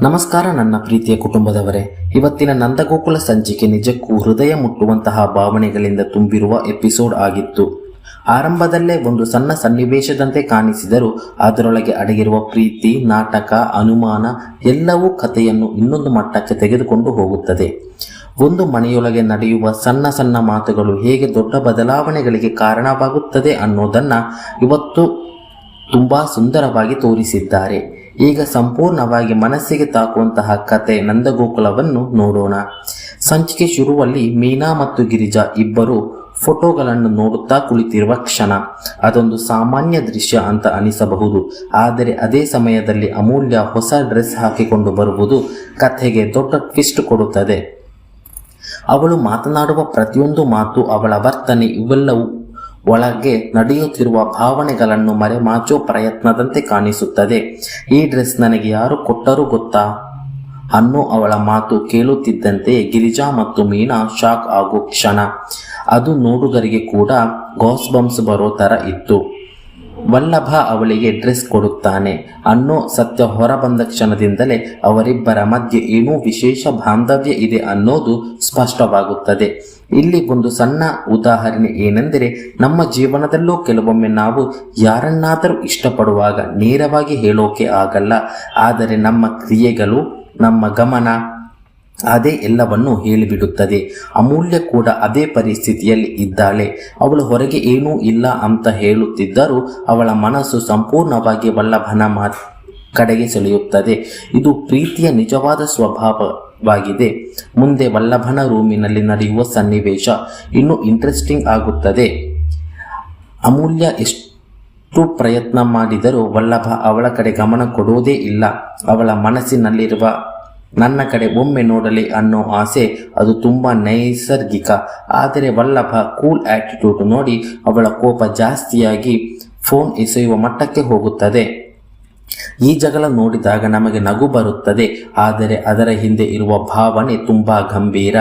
ನಮಸ್ಕಾರ ನನ್ನ ಪ್ರೀತಿಯ ಕುಟುಂಬದವರೇ. ಇವತ್ತಿನ ನಂದಗೋಕುಲ ಸಂಚಿಕೆ ನಿಜಕ್ಕೂ ಹೃದಯ ಮುಟ್ಟುವಂತಹ ಭಾವನೆಗಳಿಂದ ತುಂಬಿರುವ ಎಪಿಸೋಡ್ ಆಗಿತ್ತು. ಆರಂಭದಲ್ಲೇ ಒಂದು ಸಣ್ಣ ಸನ್ನಿವೇಶದಂತೆ ಕಾಣಿಸಿದರೂ ಅದರೊಳಗೆ ಅಡಗಿರುವ ಪ್ರೀತಿ, ನಾಟಕ, ಅನುಮಾನ ಎಲ್ಲವೂ ಕಥೆಯನ್ನು ಇನ್ನೊಂದು ಮಟ್ಟಕ್ಕೆ ತೆಗೆದುಕೊಂಡು ಹೋಗುತ್ತದೆ. ಒಂದು ಮನೆಯೊಳಗೆ ನಡೆಯುವ ಸಣ್ಣ ಸಣ್ಣ ಮಾತುಗಳು ಹೇಗೆ ದೊಡ್ಡ ಬದಲಾವಣೆಗಳಿಗೆ ಕಾರಣವಾಗುತ್ತದೆ ಅನ್ನೋದನ್ನು ಇವತ್ತು ತುಂಬಾ ಸುಂದರವಾಗಿ ತೋರಿಸಿದ್ದಾರೆ. ಈಗ ಸಂಪೂರ್ಣವಾಗಿ ಮನಸ್ಸಿಗೆ ತಾಕುವಂತಹ ಕತೆ ನಂದಗೋಕುಲವನ್ನು ನೋಡೋಣ. ಸಂಚಿಕೆ ಶುರುವಲ್ಲಿ ಮೀನಾ ಮತ್ತು ಗಿರಿಜಾ ಇಬ್ಬರು ಫೋಟೋಗಳನ್ನು ನೋಡುತ್ತಾ ಕುಳಿತಿರುವ ಕ್ಷಣ ಅದೊಂದು ಸಾಮಾನ್ಯ ದೃಶ್ಯ ಅಂತ ಅನಿಸಬಹುದು. ಆದರೆ ಅದೇ ಸಮಯದಲ್ಲಿ ಅಮೂಲ್ಯ ಹೊಸ ಡ್ರೆಸ್ ಹಾಕಿಕೊಂಡು ಬರುವುದು ಕಥೆಗೆ ದೊಡ್ಡ ಟ್ವಿಸ್ಟ್ ಕೊಡುತ್ತದೆ. ಅವಳು ಮಾತನಾಡುವ ಪ್ರತಿಯೊಂದು ಮಾತು, ಅವಳ ವರ್ತನೆ ಇವೆಲ್ಲವೂ ಒಳಗೆ ನಡೆಯುತ್ತಿರುವ ಭಾವನೆಗಳನ್ನು ಮರೆಮಾಚೋ ಪ್ರಯತ್ನದಂತೆ ಕಾಣಿಸುತ್ತದೆ. ಈ ಡ್ರೆಸ್ ನನಗೆ ಯಾರು ಕೊಟ್ಟರೂ ಗೊತ್ತಾ ಅನ್ನೋ ಅವಳ ಮಾತು ಕೇಳುತ್ತಿದ್ದಂತೆ ಗಿರಿಜಾ ಮತ್ತು ಮೀನಾ ಶಾಕ್ ಆಗೋ ಕ್ಷಣ ಅದು ನೋಡುಗರಿಗೆ ಕೂಡ ಗಾಸ್ ಬಂಪ್ಸ್ ಬರೋ ತರ ಇತ್ತು. ವಲ್ಲಭ ಅವಳಿಗೆ ಡ್ರೆಸ್ ಕೊಡುತ್ತಾನೆ ಅನ್ನೋ ಸತ್ಯ ಹೊರಬಂದ ಕ್ಷಣದಿಂದಲೇ ಅವರಿಬ್ಬರ ಮಧ್ಯೆ ಏನೋ ವಿಶೇಷ ಬಾಂಧವ್ಯ ಇದೆ ಅನ್ನೋದು ಸ್ಪಷ್ಟವಾಗುತ್ತದೆ. ಇಲ್ಲಿ ಒಂದು ಸಣ್ಣ ಉದಾಹರಣೆ ಏನೆಂದರೆ, ನಮ್ಮ ಜೀವನದಲ್ಲೂ ಕೆಲವೊಮ್ಮೆ ನಾವು ಯಾರನ್ನಾದರೂ ಇಷ್ಟಪಡುವಾಗ ನೇರವಾಗಿ ಹೇಳೋಕೆ ಆಗಲ್ಲ, ಆದರೆ ನಮ್ಮ ಕ್ರಿಯೆಗಳು, ನಮ್ಮ ಗಮನ ಅದೇ ಎಲ್ಲವನ್ನು ಹೇಳಿಬಿಡುತ್ತದೆ. ಅಮೂಲ್ಯ ಕೂಡ ಅದೇ ಪರಿಸ್ಥಿತಿಯಲ್ಲಿ ಇದ್ದಾಳೆ. ಅವಳು ಹೊರಗೆ ಏನೂ ಇಲ್ಲ ಅಂತ ಹೇಳುತ್ತಿದ್ದರೂ ಅವಳ ಮನಸ್ಸು ಸಂಪೂರ್ಣವಾಗಿ ವಲ್ಲಭನ ಕಡೆಗೆ ಸೆಳೆಯುತ್ತದೆ. ಇದು ಪ್ರೀತಿಯ ನಿಜವಾದ ಸ್ವಭಾವವಾಗಿದೆ. ಮುಂದೆ ವಲ್ಲಭನ ರೂಮಿನಲ್ಲಿ ನಡೆಯುವ ಸನ್ನಿವೇಶ ಇನ್ನೂ ಇಂಟ್ರೆಸ್ಟಿಂಗ್ ಆಗುತ್ತದೆ. ಅಮೂಲ್ಯ ಎಷ್ಟು ಪ್ರಯತ್ನ ಮಾಡಿದರೂ ವಲ್ಲಭ ಅವಳ ಕಡೆ ಗಮನ ಕೊಡೋದೇ ಇಲ್ಲ. ಅವಳ ಮನಸ್ಸಿನಲ್ಲಿರುವ ನನ್ನ ಕಡೆ ಒಮ್ಮೆ ನೋಡಲಿ ಅನ್ನೋ ಆಸೆ ಅದು ತುಂಬ ನೈಸರ್ಗಿಕ. ಆದರೆ ವಲ್ಲಭ ಕೂಲ್ ಆಟಿಟ್ಯೂಡ್ ನೋಡಿ ಅವಳ ಕೋಪ ಜಾಸ್ತಿಯಾಗಿ ಫೋನ್ ಎಸೆಯುವ ಮಟ್ಟಕ್ಕೆ ಹೋಗುತ್ತದೆ. ಈ ಜಗಳ ನೋಡಿದಾಗ ನಮಗೆ ನಗು ಬರುತ್ತದೆ, ಆದರೆ ಅದರ ಹಿಂದೆ ಇರುವ ಭಾವನೆ ತುಂಬಾ ಗಂಭೀರ.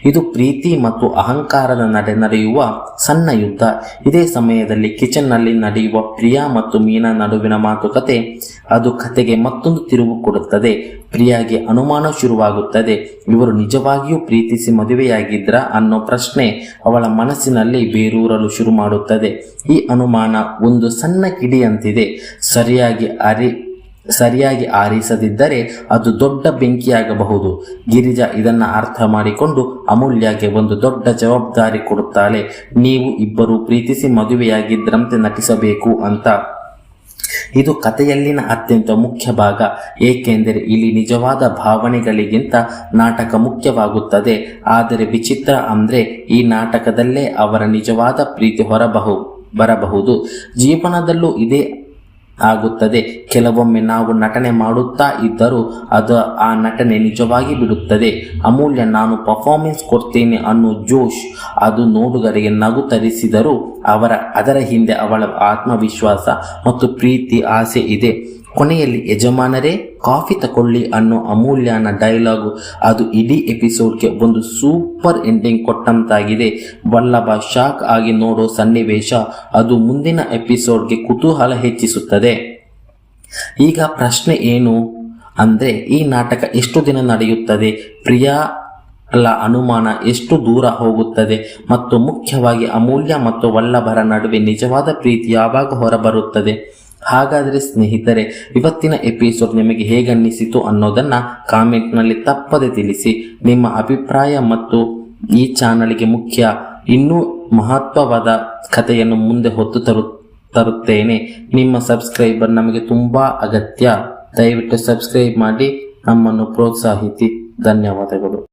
ಇದು ಪ್ರೀತಿ ಮತ್ತು ಅಹಂಕಾರದ ನಡೆಯುವ ಸಣ್ಣ ಯುದ್ಧ. ಇದೇ ಸಮಯದಲ್ಲಿ ಕಿಚನ್ನಲ್ಲಿ ನಡೆಯುವ ಪ್ರಿಯಾ ಮತ್ತು ಮೀನಾ ನಡುವಿನ ಮಾತುಕತೆ ಅದು ಕತೆಗೆ ಮತ್ತೊಂದು ತಿರುವು ಕೊಡುತ್ತದೆ. ಪ್ರಿಯಾಗೆ ಅನುಮಾನ ಶುರುವಾಗುತ್ತದೆ. ಇವರು ನಿಜವಾಗಿಯೂ ಪ್ರೀತಿಸಿ ಮದುವೆಯಾಗಿದ್ರ ಅನ್ನೋ ಪ್ರಶ್ನೆ ಅವಳ ಮನಸ್ಸಿನಲ್ಲಿ ಬೇರೂರಲು ಶುರು ಮಾಡುತ್ತದೆ. ಈ ಅನುಮಾನ ಒಂದು ಸಣ್ಣ ಕಿಡಿಯಂತಿದೆ. ಸರಿಯಾಗಿ ಆರಿಸದಿದ್ದರೆ ಅದು ದೊಡ್ಡ ಬೆಂಕಿಯಾಗಬಹುದು. ಗಿರಿಜಾ ಇದನ್ನು ಅರ್ಥ ಮಾಡಿಕೊಂಡು ಅಮೂಲ್ಯಗೆ ಒಂದು ದೊಡ್ಡ ಜವಾಬ್ದಾರಿ ಕೊಡುತ್ತಾಳೆ. ನೀವು ಇಬ್ಬರು ಪ್ರೀತಿಸಿ ಮದುವೆಯಾಗಿದ್ರಂತೆ ನಟಿಸಬೇಕು ಅಂತ. ಇದು ಕಥೆಯಲ್ಲಿನ ಅತ್ಯಂತ ಮುಖ್ಯ ಭಾಗ, ಏಕೆಂದರೆ ಇಲ್ಲಿ ನಿಜವಾದ ಭಾವನೆಗಳಿಗಿಂತ ನಾಟಕ ಮುಖ್ಯವಾಗುತ್ತದೆ. ಆದರೆ ವಿಚಿತ್ರ ಅಂದ್ರೆ ಈ ನಾಟಕದಲ್ಲೇ ಅವರ ನಿಜವಾದ ಪ್ರೀತಿ ಬರಬಹುದು. ಜೀವನದಲ್ಲೂ ಇದೇ ಆಗುತ್ತದೆ. ಕೆಲವೊಮ್ಮೆ ನಾವು ನಟನೆ ಮಾಡುತ್ತಾ ಇದ್ದರೂ ಅದು ಆ ನಟನೆ ನಿಜವಾಗಿ ಬಿಡುತ್ತದೆ. ಅಮೂಲ್ಯ ನಾನು ಪರ್ಫಾರ್ಮೆನ್ಸ್ ಕೊಡ್ತೇನೆ ಅನ್ನೋ ಜೋಶ್ ಅದು ನೋಡುಗರಿಗೆ ನಗು ತರಿಸಿದರೂ ಅದರ ಹಿಂದೆ ಅವಳ ಆತ್ಮವಿಶ್ವಾಸ ಮತ್ತು ಪ್ರೀತಿ, ಆಸೆ ಇದೆ. ಕೊನೆಯಲ್ಲಿ ಯಜಮಾನರೇ ಕಾಫಿ ತಕೊಳ್ಳಿ ಅನ್ನೋ ಅಮೂಲ್ಯನ ಡೈಲಾಗು ಅದು ಇಡೀ ಎಪಿಸೋಡ್ಗೆ ಒಂದು ಸೂಪರ್ ಎಂಡಿಂಗ್ ಕೊಟ್ಟಂತಾಗಿದೆ. ವಲ್ಲಭ ಶಾಕ್ ಆಗಿ ನೋಡೋ ಸನ್ನಿವೇಶ ಅದು ಮುಂದಿನ ಎಪಿಸೋಡ್ಗೆ ಕುತೂಹಲ ಹೆಚ್ಚಿಸುತ್ತದೆ. ಈಗ ಪ್ರಶ್ನೆ ಏನು ಅಂದ್ರೆ, ಈ ನಾಟಕ ಎಷ್ಟು ದಿನ ನಡೆಯುತ್ತದೆ, ಪ್ರಿಯಾಳ ಅನುಮಾನ ಎಷ್ಟು ದೂರ ಹೋಗುತ್ತದೆ, ಮತ್ತು ಮುಖ್ಯವಾಗಿ ಅಮೂಲ್ಯ ಮತ್ತು ವಲ್ಲಭರ ನಡುವೆ ನಿಜವಾದ ಪ್ರೀತಿ ಯಾವಾಗ ಹೊರಬರುತ್ತದೆ? ಹಾಗಾದರೆ ಸ್ನೇಹಿತರೆ, ಇವತ್ತಿನ ಎಪಿಸೋಡ್ ನಿಮಗೆ ಹೇಗನ್ನಿಸಿತು ಅನ್ನೋದನ್ನು ಕಾಮೆಂಟ್ನಲ್ಲಿ ತಪ್ಪದೆ ತಿಳಿಸಿ. ನಿಮ್ಮ ಅಭಿಪ್ರಾಯ ಮತ್ತು ಈ ಚಾನಲ್ಗೆ ಮುಖ್ಯ ಇನ್ನೂ ಮಹತ್ವವಾದ ಕಥೆಯನ್ನು ಮುಂದೆ ಹೊತ್ತು ತರುತ್ತೇನೆ. ನಿಮ್ಮ ಸಬ್ಸ್ಕ್ರೈಬರ್ ನಮಗೆ ತುಂಬ ಅಗತ್ಯ. ದಯವಿಟ್ಟು ಸಬ್ಸ್ಕ್ರೈಬ್ ಮಾಡಿ ನಮ್ಮನ್ನು ಪ್ರೋತ್ಸಾಹಿಸಿ. ಧನ್ಯವಾದಗಳು.